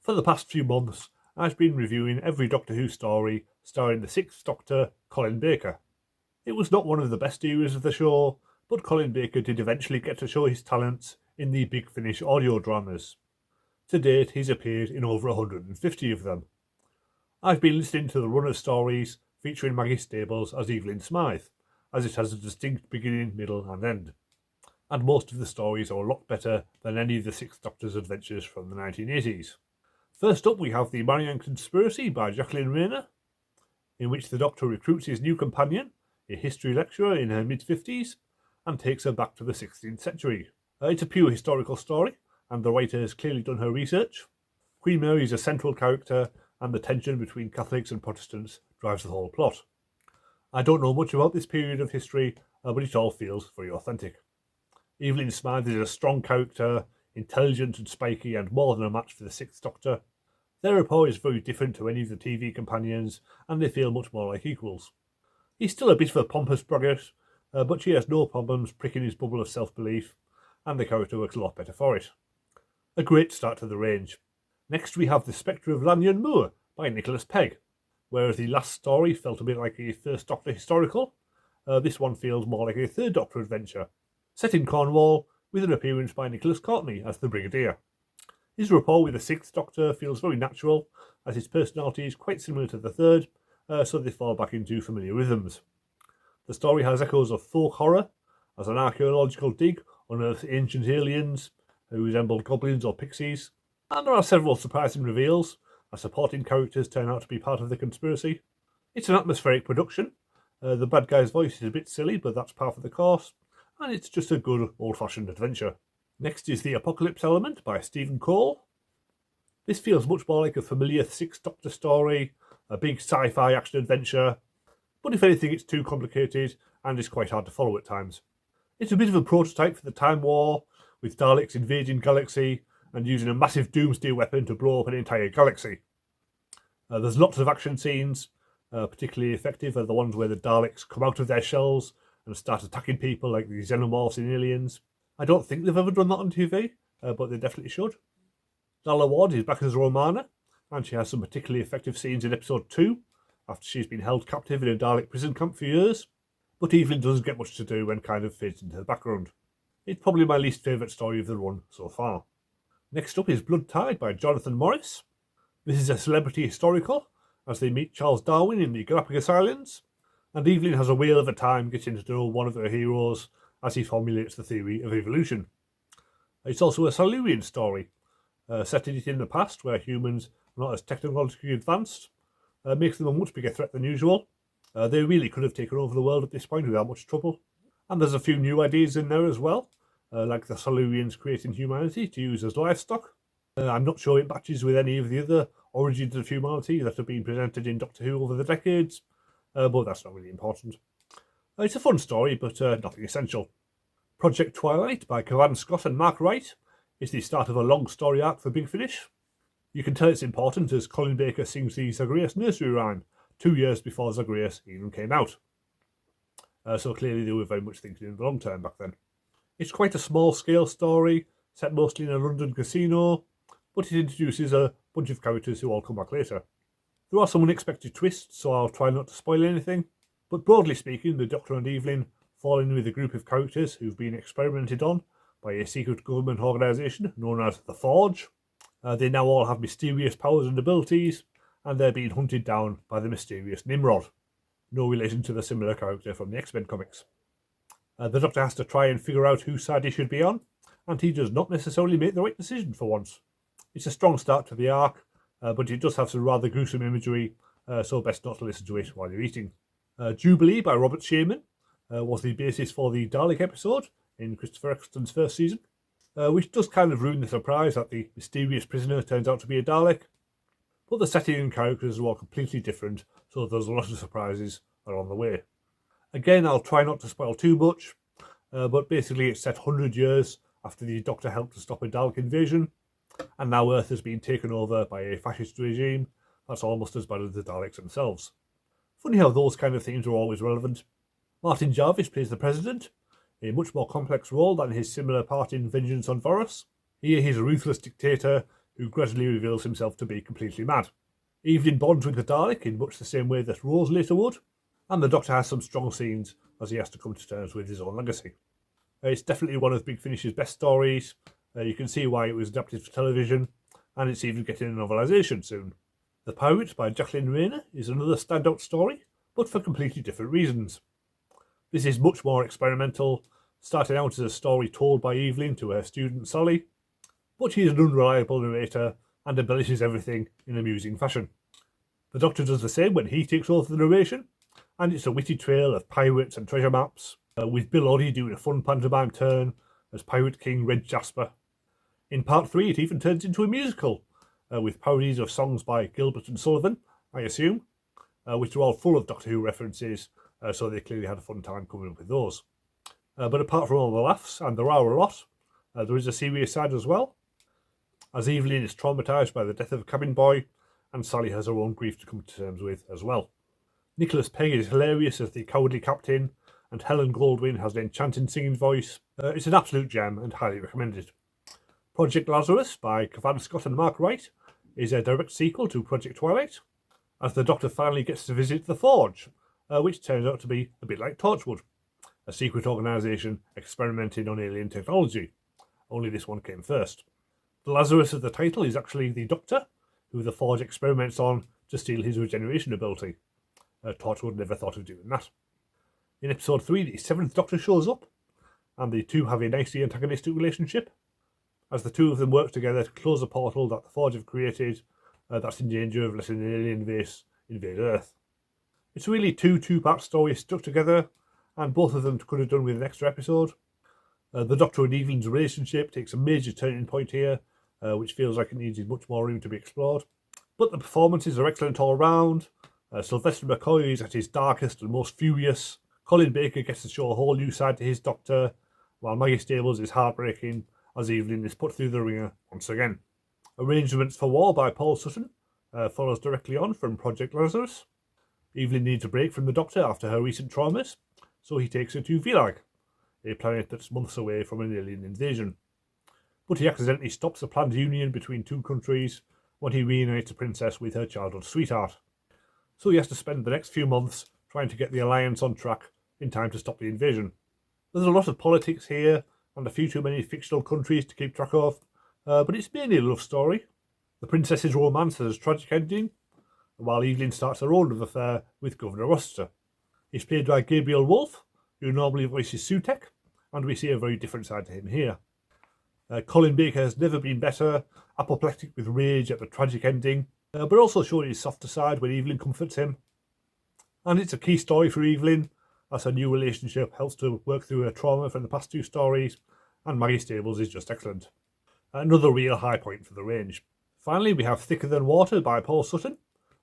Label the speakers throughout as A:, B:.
A: For the past few months, I've been reviewing every Doctor Who story starring the Sixth Doctor, Colin Baker. It was not one of the best eras of the show, but Colin Baker did eventually get to show his talents in the Big Finish audio dramas. To date, he's appeared in over 150 of them. I've been listening to the run of stories featuring Maggie Stables as Evelyn Smythe, as it has a distinct beginning, middle and end. And most of the stories are a lot better than any of the Sixth Doctor's adventures from the 1980s. First up, we have The Marianne Conspiracy by Jacqueline Rayner, in which the Doctor recruits his new companion, a history lecturer in her mid-50s, and takes her back to the 16th century. It's a pure historical story, and the writer has clearly done her research. Queen Mary is a central character, and the tension between Catholics and Protestants drives the whole plot. I don't know much about this period of history, but it all feels very authentic. Evelyn Smythe is a strong character, intelligent and spiky, and more than a match for the Sixth Doctor. Their rapport is very different to any of the TV companions, and they feel much more like equals. He's still a bit of a pompous braggart, but she has no problems pricking his bubble of self-belief, and the character works a lot better for it. A great start to the range. Next we have The Spectre of Lanyon Moor by Nicholas Pegg. Whereas the last story felt a bit like a First Doctor historical, this one feels more like a Third Doctor adventure. Set in Cornwall, with an appearance by Nicholas Courtney as the Brigadier. His rapport with the Sixth Doctor feels very natural, as his personality is quite similar to the Third, so they fall back into familiar rhythms. The story has echoes of folk horror, as an archaeological dig unearths ancient aliens who resemble goblins or pixies, and there are several surprising reveals, as supporting characters turn out to be part of the conspiracy. It's an atmospheric production. The bad guy's voice is a bit silly, but that's par for the course, and it's just a good old-fashioned adventure. Next is The Apocalypse Element by Stephen Cole. This feels much more like a familiar Sixth Doctor story, a big sci-fi action adventure, but if anything it's too complicated and is quite hard to follow at times. It's a bit of a prototype for the Time War, with Daleks invading galaxy and using a massive doomsday weapon to blow up an entire galaxy. There's lots of action scenes, particularly effective are the ones where the Daleks come out of their shells and start attacking people like the xenomorphs in Aliens. I don't think they've ever done that on TV, but they definitely should. Lalla Ward is back as Romana, and she has some particularly effective scenes in episode 2, after she's been held captive in a Dalek prison camp for years, but Evelyn doesn't get much to do and kind of fades into the background. It's probably my least favourite story of the run so far. Next up is Blood Tide by Jonathan Morris. This is a celebrity historical, as they meet Charles Darwin in the Galapagos Islands, and Evelyn has a whale of a time getting to know one of her heroes as he formulates the theory of evolution. It's also a Silurian story, setting it in the past where humans are not as technologically advanced, makes them a much bigger threat than usual. They really could have taken over the world at this point without much trouble. And there's a few new ideas in there as well, like the Silurians creating humanity to use as livestock. I'm not sure it matches with any of the other origins of humanity that have been presented in Doctor Who over the decades, but that's not really important. It's a fun story, but nothing essential. Project Twilight by Cavan Scott and Mark Wright is the start of a long story arc for Big Finish. You can tell it's important as Colin Baker sings the Zagreus nursery rhyme 2 years before Zagreus even came out. So clearly they were very much thinking in the long term back then. It's quite a small-scale story, set mostly in a London casino, but it introduces a bunch of characters who all come back later. There are some unexpected twists, so I'll try not to spoil anything. But broadly speaking, the Doctor and Evelyn fall in with a group of characters who've been experimented on by a secret government organisation known as the Forge. They now all have mysterious powers and abilities, and they're being hunted down by the mysterious Nimrod. No relation to the similar character from the X-Men comics. The Doctor has to try and figure out whose side he should be on, and he does not necessarily make the right decision for once. It's a strong start to the arc, but it does have some rather gruesome imagery, so best not to listen to it while you're eating. Jubilee by Robert Shearman was the basis for the Dalek episode in Christopher Eccleston's first season, which does kind of ruin the surprise that the mysterious prisoner turns out to be a Dalek. But the setting and characters are all completely different, so there's a lot of surprises along the way. Again, I'll try not to spoil too much, but basically it's set 100 years after the Doctor helped to stop a Dalek invasion, and now Earth has been taken over by a fascist regime that's almost as bad as the Daleks themselves. Funny how those kind of themes are always relevant. Martin Jarvis plays the President, a much more complex role than his similar part in Vengeance on Voros. Here he's a ruthless dictator who gradually reveals himself to be completely mad. Evelyn bonds with the Dalek in much the same way that Rose later would, and the Doctor has some strong scenes as he has to come to terms with his own legacy. It's definitely one of Big Finish's best stories. You can see why it was adapted for television, and it's even getting a novelisation soon. The Pirate by Jacqueline Rayner is another standout story, but for completely different reasons. This is much more experimental, starting out as a story told by Evelyn to her student Sally, but she is an unreliable narrator and embellishes everything in amusing fashion. The Doctor does the same when he takes over the narration, and it's a witty trail of pirates and treasure maps, with Bill Oddie doing a fun pantomime turn as Pirate King Red Jasper. In Part 3 it even turns into a musical, with parodies of songs by Gilbert and Sullivan, I assume, which are all full of Doctor Who references, so they clearly had a fun time coming up with those. But apart from all the laughs, and there are a lot, there is a serious side as well, as Evelyn is traumatised by the death of a cabin boy, and Sally has her own grief to come to terms with as well. Nicholas Pegg is hilarious as the cowardly captain, and Helen Goldwyn has an enchanting singing voice. It's an absolute gem and highly recommended. Project Lazarus by Cavan Scott and Mark Wright is a direct sequel to Project Twilight, as the Doctor finally gets to visit the Forge, which turns out to be a bit like Torchwood, a secret organisation experimenting on alien technology, only this one came first. The Lazarus of the title is actually the Doctor, who the Forge experiments on to steal his regeneration ability. Torchwood never thought of doing that. In episode 3, the 7th Doctor shows up, and the two have a nicely antagonistic relationship, as the two of them work together to close a portal that the Forge have created that's in danger of letting an alien race invade Earth. It's really two-part stories stuck together, and both of them could have done with an extra episode. The Doctor and Evelyn's relationship takes a major turning point here, which feels like it needed much more room to be explored. But the performances are excellent all round. Sylvester McCoy is at his darkest and most furious. Colin Baker gets to show a whole new side to his Doctor, while Maggie Stables is heartbreaking as Evelyn is put through the ringer once again. Arrangements for War by Paul Sutton follows directly on from Project Lazarus. Evelyn needs a break from the Doctor after her recent traumas, so he takes her to Vilag, a planet that's months away from an alien invasion. But he accidentally stops a planned union between two countries when he reunites the princess with her childhood sweetheart. So he has to spend the next few months trying to get the alliance on track in time to stop the invasion. There's a lot of politics here, and a few too many fictional countries to keep track of, but it's mainly a love story. The princess's romance has a tragic ending, while Evelyn starts her own love affair with Governor Rossiter. He's played by Gabriel Wolfe, who normally voices Sutek, and we see a very different side to him here. Colin Baker has never been better, apoplectic with rage at the tragic ending, but also showing his softer side when Evelyn comforts him. And it's a key story for Evelyn, as her new relationship helps to work through her trauma from the past two stories, and Maggie Stables is just excellent. Another real high point for the range. Finally, we have Thicker Than Water by Paul Sutton.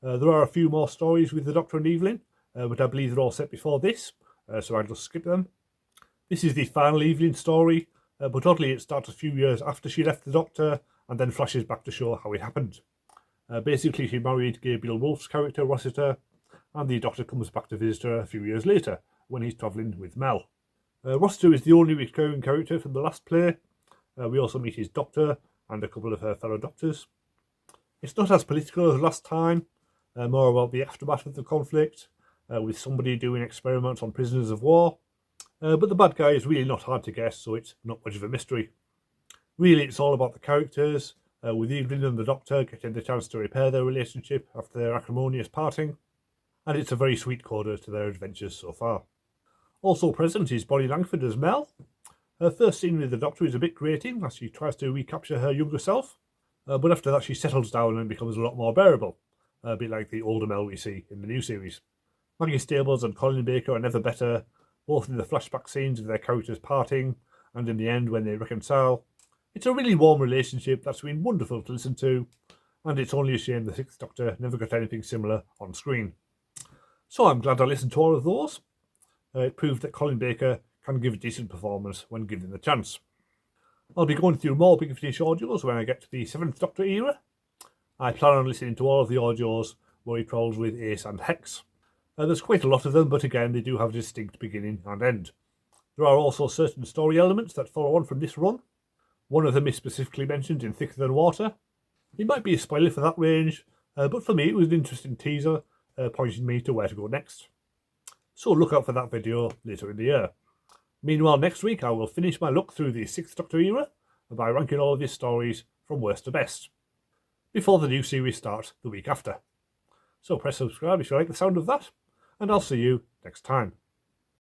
A: There are a few more stories with the Doctor and Evelyn, but I believe they're all set before this, so I'll just skip them. This is the final Evelyn story, but oddly it starts a few years after she left the Doctor, and then flashes back to show how it happened. Basically, she married Gabriel Wolfe's character, Rossiter, and the Doctor comes back to visit her a few years later, when he's travelling with Mel. Rossiter is the only recurring character from the last play. We also meet his Doctor, and a couple of her fellow Doctors. It's not as political as last time, more about the aftermath of the conflict, with somebody doing experiments on prisoners of war. But the bad guy is really not hard to guess, so it's not much of a mystery. Really, it's all about the characters, with Evelyn and the Doctor getting the chance to repair their relationship after their acrimonious parting, and it's a very sweet coda to their adventures so far. Also present is Bonnie Langford as Mel. Her first scene with the Doctor is a bit grating, as she tries to recapture her younger self, but after that she settles down and becomes a lot more bearable, a bit like the older Mel we see in the new series. Maggie Stables and Colin Baker are never better, both in the flashback scenes of their characters parting, and in the end when they reconcile. It's a really warm relationship that's been wonderful to listen to, and it's only a shame the Sixth Doctor never got anything similar on screen. So I'm glad I listened to all of those. It proved that Colin Baker can give a decent performance when given the chance. I'll be going through more Big Finish audios when I get to the 7th Doctor era. I plan on listening to all of the audios where he travels with Ace and Hex. There's quite a lot of them, but again they do have a distinct beginning and end. There are also certain story elements that follow on from this run. One of them is specifically mentioned in Thicker Than Water. It might be a spoiler for that range, but for me it was an interesting teaser, pointing me to where to go next. So look out for that video later in the year. Meanwhile, next week I will finish my look through the 6th Doctor era by ranking all of his stories from worst to best, before the new series starts the week after. So press subscribe if you like the sound of that, and I'll see you next time.